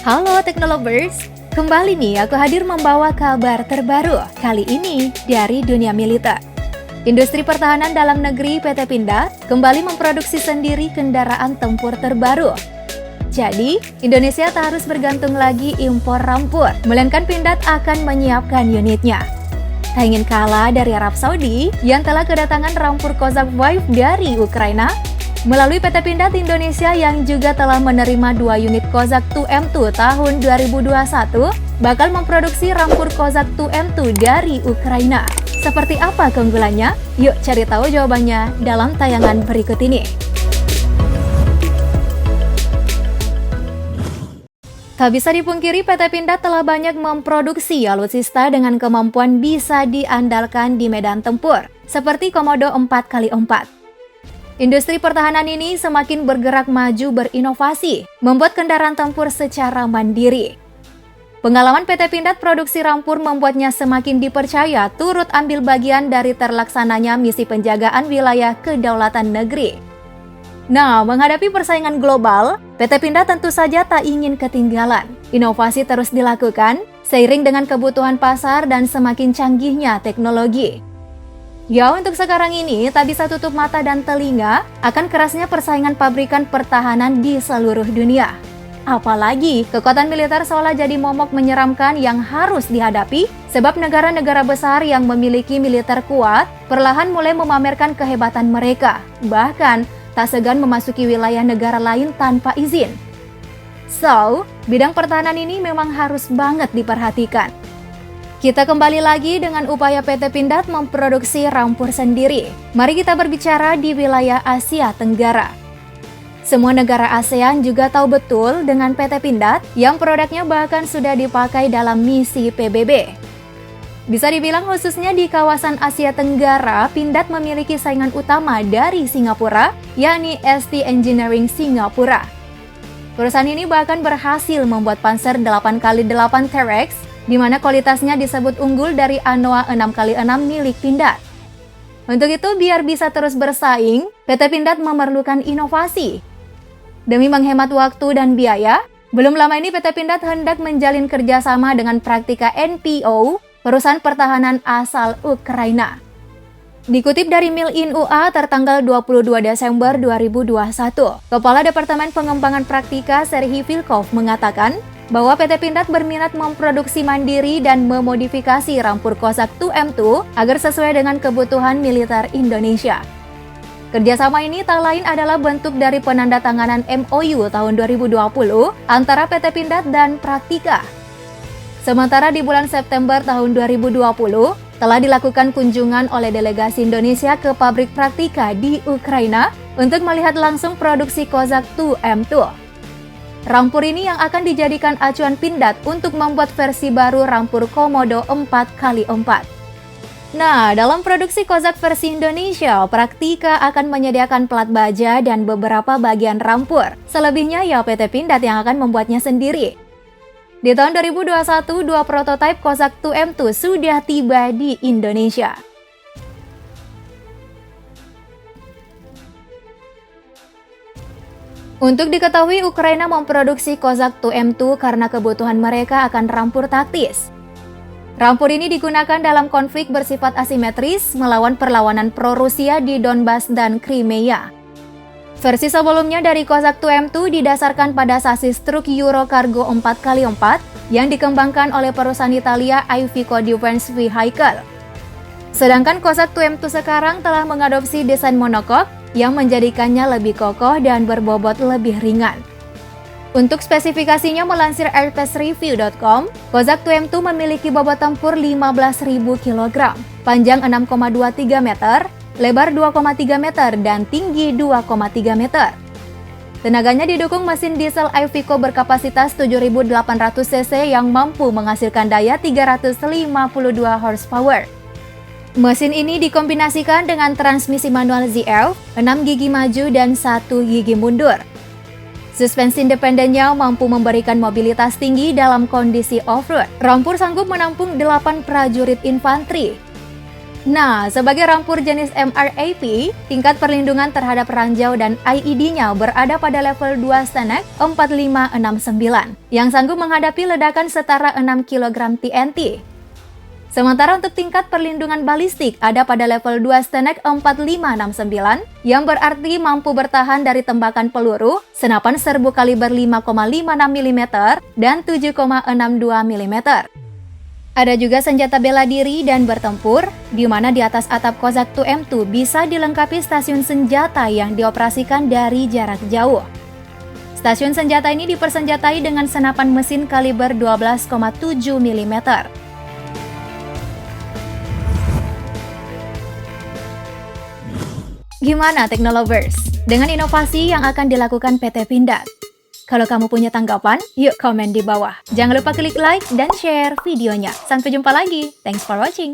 Halo Teknolovers, kembali nih aku hadir membawa kabar terbaru, kali ini dari dunia militer. Industri pertahanan dalam negeri PT Pindad kembali memproduksi sendiri kendaraan tempur terbaru. Jadi, Indonesia tak harus bergantung lagi impor rampur, melainkan Pindad akan menyiapkan unitnya. Tak ingin kalah dari Arab Saudi yang telah kedatangan rampur Kozak 5 dari Ukraina, melalui PT Pindad Indonesia yang juga telah menerima 2 unit Kozak 2M2 tahun 2021, bakal memproduksi rampur Kozak 2M2 dari Ukraina. Seperti apa keunggulannya? Yuk cari tahu jawabannya dalam tayangan berikut ini. Tak bisa dipungkiri, PT Pindad telah banyak memproduksi alutsista dengan kemampuan bisa diandalkan di medan tempur, seperti Komodo 4x4. Industri pertahanan ini semakin bergerak maju berinovasi, membuat kendaraan tempur secara mandiri. Pengalaman PT Pindad produksi rampur membuatnya semakin dipercaya turut ambil bagian dari terlaksananya misi penjagaan wilayah kedaulatan negeri. Nah, menghadapi persaingan global, PT Pindad tentu saja tak ingin ketinggalan. Inovasi terus dilakukan, seiring dengan kebutuhan pasar dan semakin canggihnya teknologi. Ya, untuk sekarang ini tak bisa tutup mata dan telinga akan kerasnya persaingan pabrikan pertahanan di seluruh dunia. Apalagi, kekuatan militer seolah jadi momok menyeramkan yang harus dihadapi sebab negara-negara besar yang memiliki militer kuat perlahan mulai memamerkan kehebatan mereka. Bahkan, tak segan memasuki wilayah negara lain tanpa izin. So, bidang pertahanan ini memang harus banget diperhatikan. Kita kembali lagi dengan upaya PT Pindad memproduksi rampur sendiri. Mari kita berbicara di wilayah Asia Tenggara. Semua negara ASEAN juga tahu betul dengan PT Pindad yang produknya bahkan sudah dipakai dalam misi PBB. Bisa dibilang khususnya di kawasan Asia Tenggara, Pindad memiliki saingan utama dari Singapura, yakni ST Engineering Singapura. Perusahaan ini bahkan berhasil membuat Panzer 8x8 T-Rex, di mana kualitasnya disebut unggul dari Anoa 6x6 milik Pindad. Untuk itu, biar bisa terus bersaing, PT Pindad memerlukan inovasi. Demi menghemat waktu dan biaya, belum lama ini PT Pindad hendak menjalin kerjasama dengan Praktika NPO, perusahaan pertahanan asal Ukraina. Dikutip dari Mil-In UA tertanggal 22 Desember 2021, Kepala Departemen Pengembangan Praktika Serhiy Vilkov mengatakan bahwa PT Pindad berminat memproduksi mandiri dan memodifikasi rampur Kozak 2M2 agar sesuai dengan kebutuhan militer Indonesia. Kerjasama ini tak lain adalah bentuk dari penandatanganan MOU tahun 2020 antara PT Pindad dan Praktika. Sementara di bulan September tahun 2020, telah dilakukan kunjungan oleh delegasi Indonesia ke pabrik Praktika di Ukraina untuk melihat langsung produksi Kozak 2M2. Rampur ini yang akan dijadikan acuan Pindad untuk membuat versi baru rampur Komodo 4x4. Nah, dalam produksi Kozak versi Indonesia, Praktika akan menyediakan plat baja dan beberapa bagian rampur. Selebihnya ya PT Pindad yang akan membuatnya sendiri. Di tahun 2021, 2 prototipe Kozak 2M2 sudah tiba di Indonesia. Untuk diketahui, Ukraina memproduksi Kozak 2M2 karena kebutuhan mereka akan rampur taktis. Rampur ini digunakan dalam konflik bersifat asimetris melawan perlawanan pro-Rusia di Donbas dan Crimea. Versi sebelumnya dari Kozak 2M2 didasarkan pada sasis truk Euro Cargo 4x4 yang dikembangkan oleh perusahaan Italia Iveco Defense Vehicle. Sedangkan Kozak 2M2 sekarang telah mengadopsi desain monokok yang menjadikannya lebih kokoh dan berbobot lebih ringan. Untuk spesifikasinya melansir airtestreview.com, Kozak 2M2 memiliki bobot tempur 15.000 kg, panjang 6,23 meter, lebar 2,3 meter, dan tinggi 2,3 meter. Tenaganya didukung mesin diesel Iveco berkapasitas 7.800 cc yang mampu menghasilkan daya 352 horsepower. Mesin ini dikombinasikan dengan transmisi manual ZF, 6 gigi maju dan 1 gigi mundur. Suspensi independennya mampu memberikan mobilitas tinggi dalam kondisi off-road. Rampur sanggup menampung 8 prajurit infanteri. Nah, sebagai rampur jenis MRAP, tingkat perlindungan terhadap ranjau dan IED-nya berada pada level 2 STANAG 4569, yang sanggup menghadapi ledakan setara 6 kg TNT. Sementara untuk tingkat perlindungan balistik ada pada level 2 STANAG 4569, yang berarti mampu bertahan dari tembakan peluru, senapan serbu kaliber 5,56 mm dan 7,62 mm. Ada juga senjata bela diri dan bertempur, di mana di atas atap Kozak 2M2 bisa dilengkapi stasiun senjata yang dioperasikan dari jarak jauh. Stasiun senjata ini dipersenjatai dengan senapan mesin kaliber 12,7 mm. Gimana Teknolovers? Dengan inovasi yang akan dilakukan PT Pindad? Kalau kamu punya tanggapan, yuk komen di bawah. Jangan lupa klik like dan share videonya. Sampai jumpa lagi. Thanks for watching.